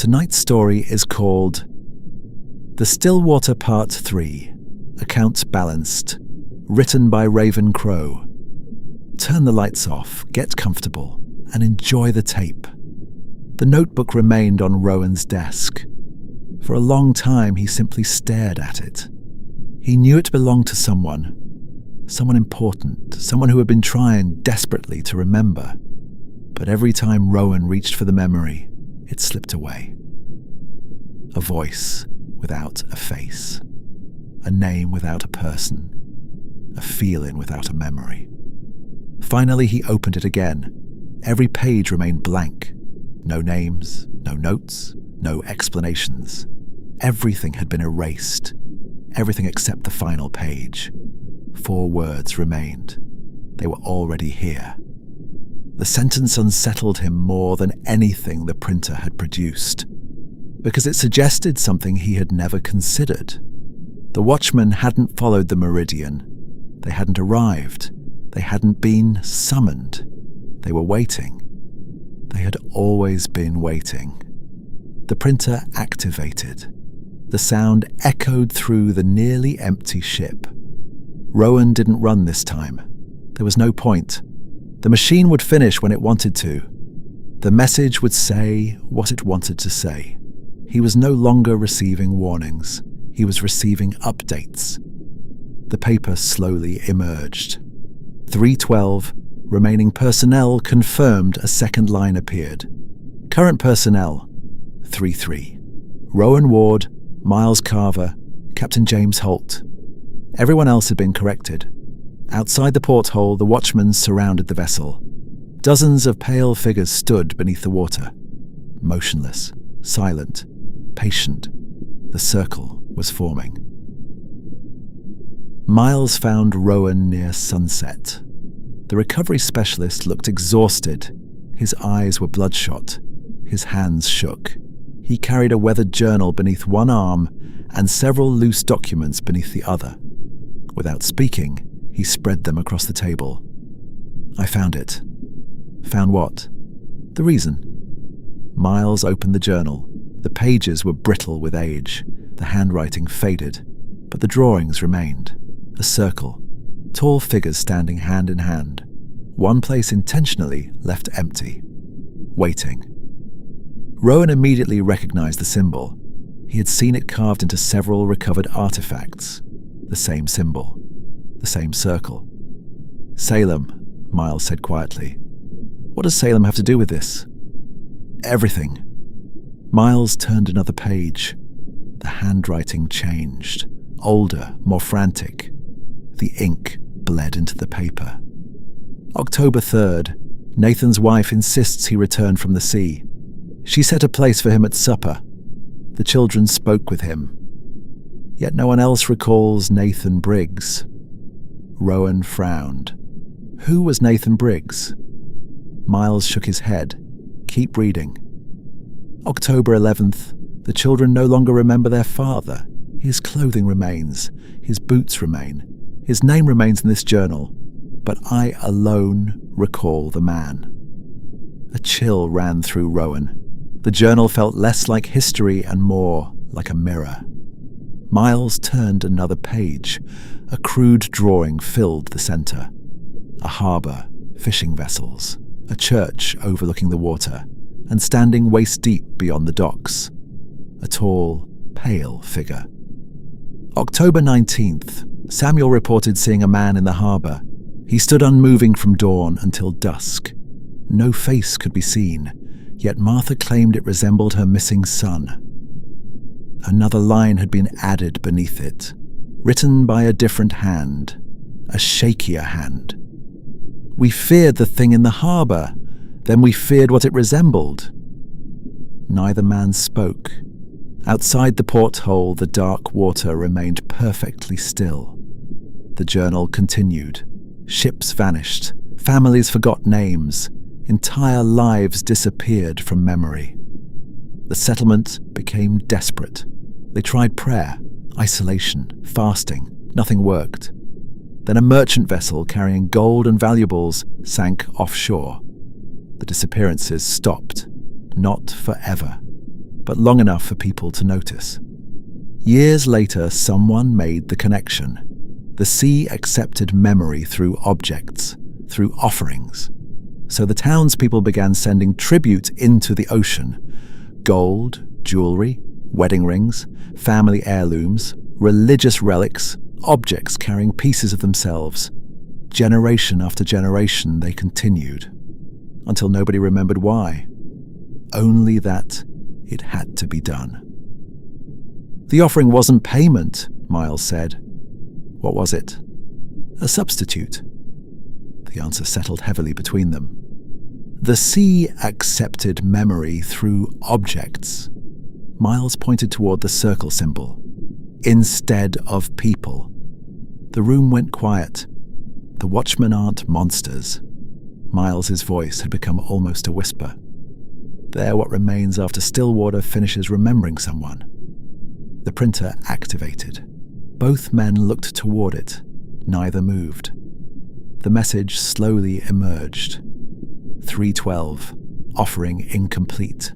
Tonight's story is called The Stillwater Part 3, Accounts Balanced, written by Ravyn Crowe. Turn the lights off, get comfortable, and enjoy the tape. The notebook remained on Rowan's desk. For a long time he simply stared at it. He knew it belonged to someone important, someone who had been trying desperately to remember. But every time Rowan reached for the memory, it slipped away. A voice without a face. A name without a person. A feeling without a memory. Finally, he opened it again. Every page remained blank. No names, no notes, no explanations. Everything had been erased. Everything except the final page. 4 words remained. They were already here. The sentence unsettled him more than anything the printer had produced, because it suggested something he had never considered. The watchmen hadn't followed the Meridian. They hadn't arrived. They hadn't been summoned. They were waiting. They had always been waiting. The printer activated. The sound echoed through the nearly empty ship. Rowan didn't run this time. There was no point. The machine would finish when it wanted to. The message would say what it wanted to say. He was no longer receiving warnings. He was receiving updates. The paper slowly emerged. 312, remaining personnel confirmed. A second line appeared. Current personnel, 3-3. Rowan Ward, Miles Carver, Captain James Holt. Everyone else had been corrected. Outside the porthole, the watchmen surrounded the vessel. Dozens of pale figures stood beneath the water. Motionless, silent, patient. The circle was forming. Miles found Rowan near sunset. The recovery specialist looked exhausted. His eyes were bloodshot. His hands shook. He carried a weathered journal beneath one arm and several loose documents beneath the other. Without speaking, he spread them across the table. I found it. Found what? The reason. Miles opened the journal. The pages were brittle with age. The handwriting faded, but the drawings remained. A circle. Tall figures standing hand in hand. One place intentionally left empty. Waiting. Rowan immediately recognized the symbol. He had seen it carved into several recovered artifacts. The same symbol. The same circle. Salem, Miles said quietly. What does Salem have to do with this? Everything. Miles turned another page. The handwriting changed. Older, more frantic. The ink bled into the paper. October 3rd. Nathan's wife insists he return from the sea. She set a place for him at supper. The children spoke with him. Yet no one else recalls Nathan Briggs. Rowan frowned. Who was Nathan Briggs? Miles shook his head. Keep reading. October 11th. The children no longer remember their father. His clothing remains. His boots remain. His name remains in this journal. But I alone recall the man. A chill ran through Rowan. The journal felt less like history and more like a mirror. Miles turned another page. A crude drawing filled the center. A harbor, fishing vessels, a church overlooking the water, and standing waist-deep beyond the docks. A tall, pale figure. October 19th. Samuel reported seeing a man in the harbor. He stood unmoving from dawn until dusk. No face could be seen, yet Martha claimed it resembled her missing son. Another line had been added beneath it, written by a different hand, a shakier hand. We feared the thing in the harbor, then we feared what it resembled. Neither man spoke. Outside the porthole, the dark water remained perfectly still. The journal continued. Ships vanished. Families forgot names. Entire lives disappeared from memory. The settlement became desperate. They tried prayer, isolation, fasting. Nothing worked. Then a merchant vessel carrying gold and valuables sank offshore. The disappearances stopped. Not forever. but long enough for people to notice. Years later, someone made the connection. The sea accepted memory through objects, through offerings. So the townspeople began sending tribute into the ocean. Gold, jewelry, wedding rings, family heirlooms, religious relics, objects carrying pieces of themselves. Generation after generation, they continued, until nobody remembered why. Only that it had to be done. The offering wasn't payment, Miles said. What was it? A substitute. The answer settled heavily between them. The sea accepted memory through objects. Miles pointed toward the circle symbol. Instead of people. The room went quiet. The watchmen aren't monsters. Miles's voice had become almost a whisper. They're what remains after Stillwater finishes remembering someone. The printer activated. Both men looked toward it. Neither moved. The message slowly emerged. 312, offering incomplete.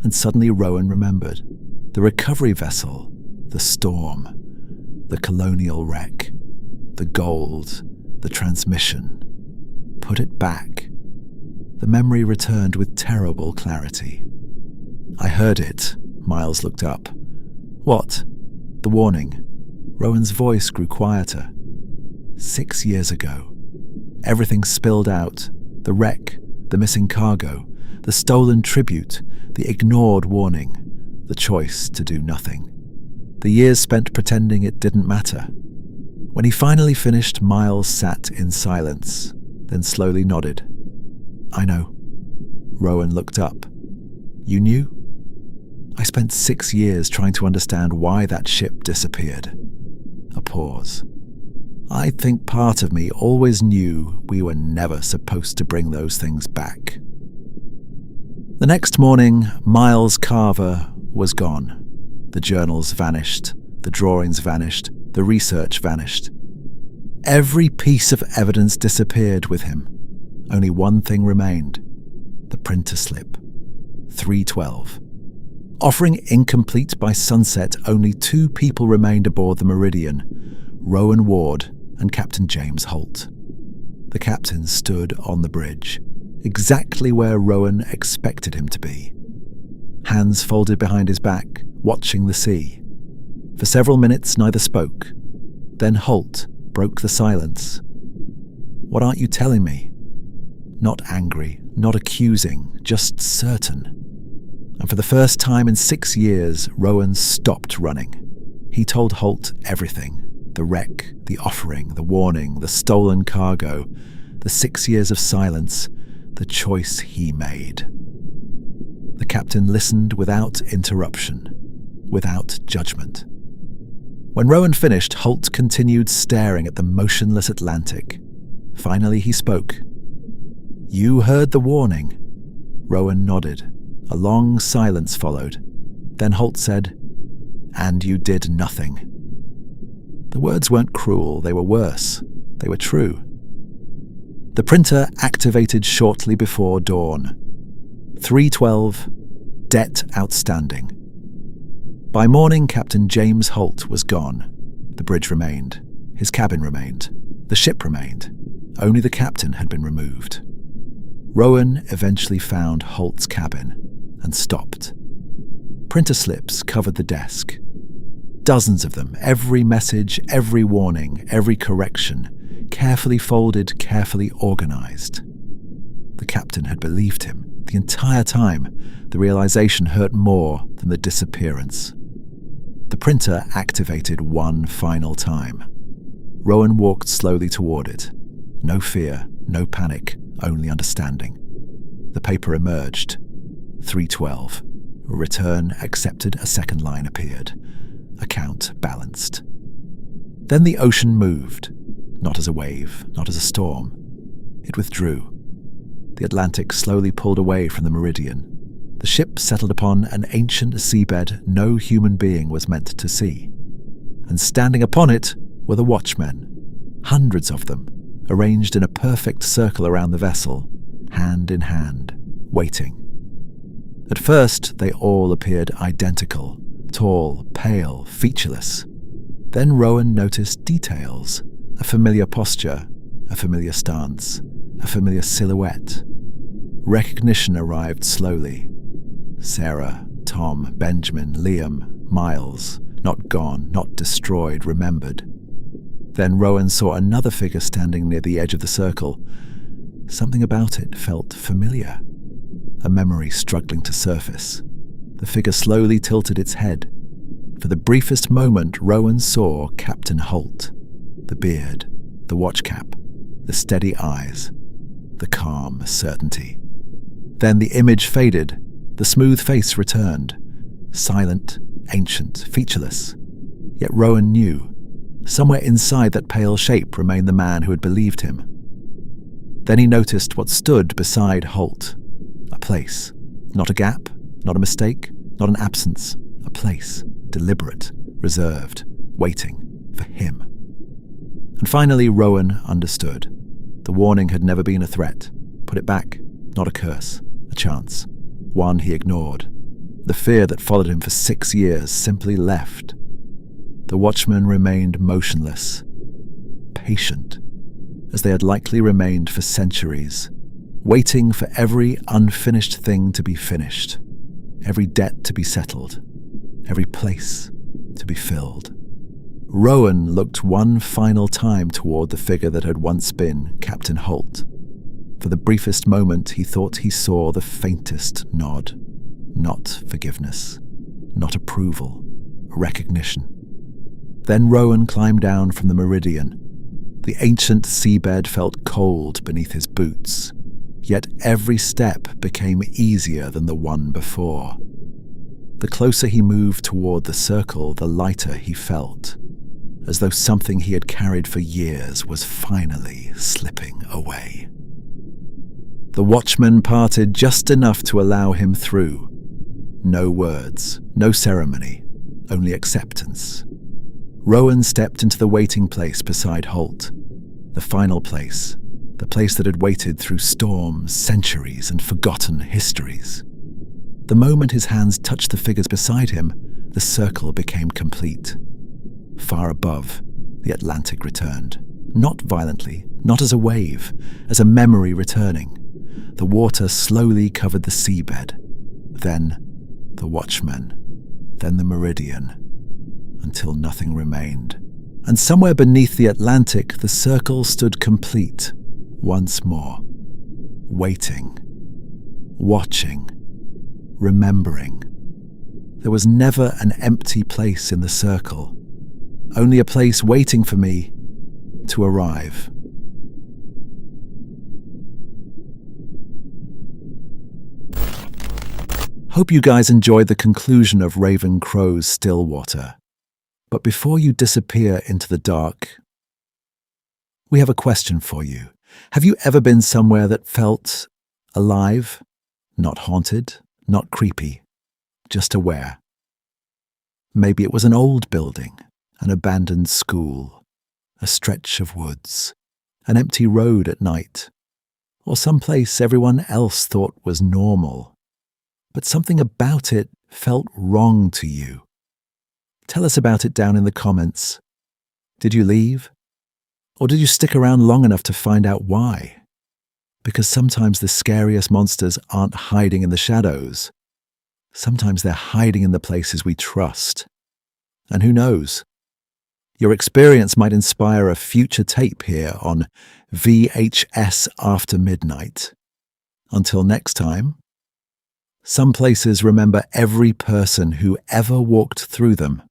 And suddenly Rowan remembered. The recovery vessel, the storm, the colonial wreck, the gold, the transmission. Put it back. The memory returned with terrible clarity. I heard it. Miles looked up. What? The warning. Rowan's voice grew quieter. 6 years ago. Everything spilled out. The wreck, the missing cargo, the stolen tribute, the ignored warning, the choice to do nothing. The years spent pretending it didn't matter. When he finally finished, Miles sat in silence, then slowly nodded. I know. Rowan looked up. You knew? I spent 6 years trying to understand why that ship disappeared. A pause. I think part of me always knew we were never supposed to bring those things back. The next morning, Miles Carver was gone. The journals vanished, the drawings vanished, the research vanished. Every piece of evidence disappeared with him. Only one thing remained. The printer slip. 312. Offering incomplete by sunset, only 2 people remained aboard the Meridian, Rowan Ward and Captain James Holt. The captain stood on the bridge, exactly where Rowan expected him to be. Hands folded behind his back, watching the sea. For several minutes, neither spoke. Then Holt broke the silence. What aren't you telling me? Not angry, not accusing, just certain. And for the first time in 6 years, Rowan stopped running. He told Holt everything. The wreck, the offering, the warning, the stolen cargo, the 6 years of silence, the choice he made. The captain listened without interruption, without judgment. When Rowan finished, Holt continued staring at the motionless Atlantic. Finally he spoke. You heard the warning. Rowan nodded. A long silence followed. Then Holt said, and you did nothing. The words weren't cruel, they were worse. They were true. The printer activated shortly before dawn. 312, debt outstanding. By morning, Captain James Holt was gone. The bridge remained. His cabin remained. The ship remained. Only the captain had been removed. Rowan eventually found Holt's cabin and stopped. Printer slips covered the desk. Dozens of them, every message, every warning, every correction, carefully folded, carefully organized. The captain had believed him. The entire time, the realization hurt more than the disappearance. The printer activated one final time. Rowan walked slowly toward it. No fear, no panic, only understanding. The paper emerged. 312. Return accepted. A second line appeared. Account balanced. Then the ocean moved. Not as a wave, not as a storm. It withdrew. The Atlantic slowly pulled away from the Meridian. The ship settled upon an ancient seabed no human being was meant to see. And standing upon it were the watchmen. Hundreds of them, arranged in a perfect circle around the vessel, hand in hand, waiting. At first, they all appeared identical, tall, pale, featureless. Then Rowan noticed details, a familiar posture, a familiar stance, a familiar silhouette. Recognition arrived slowly. Sarah, Tom, Benjamin, Liam, Miles, not gone, not destroyed, remembered. Then Rowan saw another figure standing near the edge of the circle. Something about it felt familiar. A memory struggling to surface. The figure slowly tilted its head. For the briefest moment, Rowan saw Captain Holt. The beard, the watch cap, the steady eyes, the calm certainty. Then the image faded. The smooth face returned. Silent, ancient, featureless. Yet Rowan knew. Somewhere inside that pale shape remained the man who had believed him. Then he noticed what stood beside Holt. A place. Not a gap, not a mistake, not an absence. A place. Deliberate, reserved, waiting for him. And finally, Rowan understood. The warning had never been a threat. Put it back. Not a curse. A chance. One he ignored. The fear that followed him for 6 years simply left. The watchmen remained motionless, patient, as they had likely remained for centuries, waiting for every unfinished thing to be finished, every debt to be settled, every place to be filled. Rowan looked one final time toward the figure that had once been Captain Holt. For the briefest moment, he thought he saw the faintest nod. Not forgiveness, not approval, recognition. Then Rowan climbed down from the Meridian. The ancient seabed felt cold beneath his boots, yet every step became easier than the one before. The closer he moved toward the circle, the lighter he felt, as though something he had carried for years was finally slipping away. The watchman parted just enough to allow him through. No words, no ceremony, only acceptance. Rowan stepped into the waiting place beside Holt, the final place, the place that had waited through storms, centuries, and forgotten histories. The moment his hands touched the figures beside him, the circle became complete. Far above, the Atlantic returned, not violently, not as a wave, as a memory returning. The water slowly covered the seabed, then the watchman, then the Meridian, until nothing remained. And somewhere beneath the Atlantic, the circle stood complete, once more, waiting, watching, remembering. There was never an empty place in the circle, only a place waiting for me to arrive. Hope you guys enjoyed the conclusion of Ravyn Crowe's Stillwater. But before you disappear into the dark, we have a question for you. Have you ever been somewhere that felt alive? Not haunted, not creepy, just aware. Maybe it was an old building, an abandoned school, a stretch of woods, an empty road at night, or some place everyone else thought was normal. But something about it felt wrong to you. Tell us about it down in the comments. Did you leave? Or did you stick around long enough to find out why? Because sometimes the scariest monsters aren't hiding in the shadows. Sometimes they're hiding in the places we trust. And who knows? Your experience might inspire a future tape here on VHS After Midnight. Until next time, some places remember every person who ever walked through them.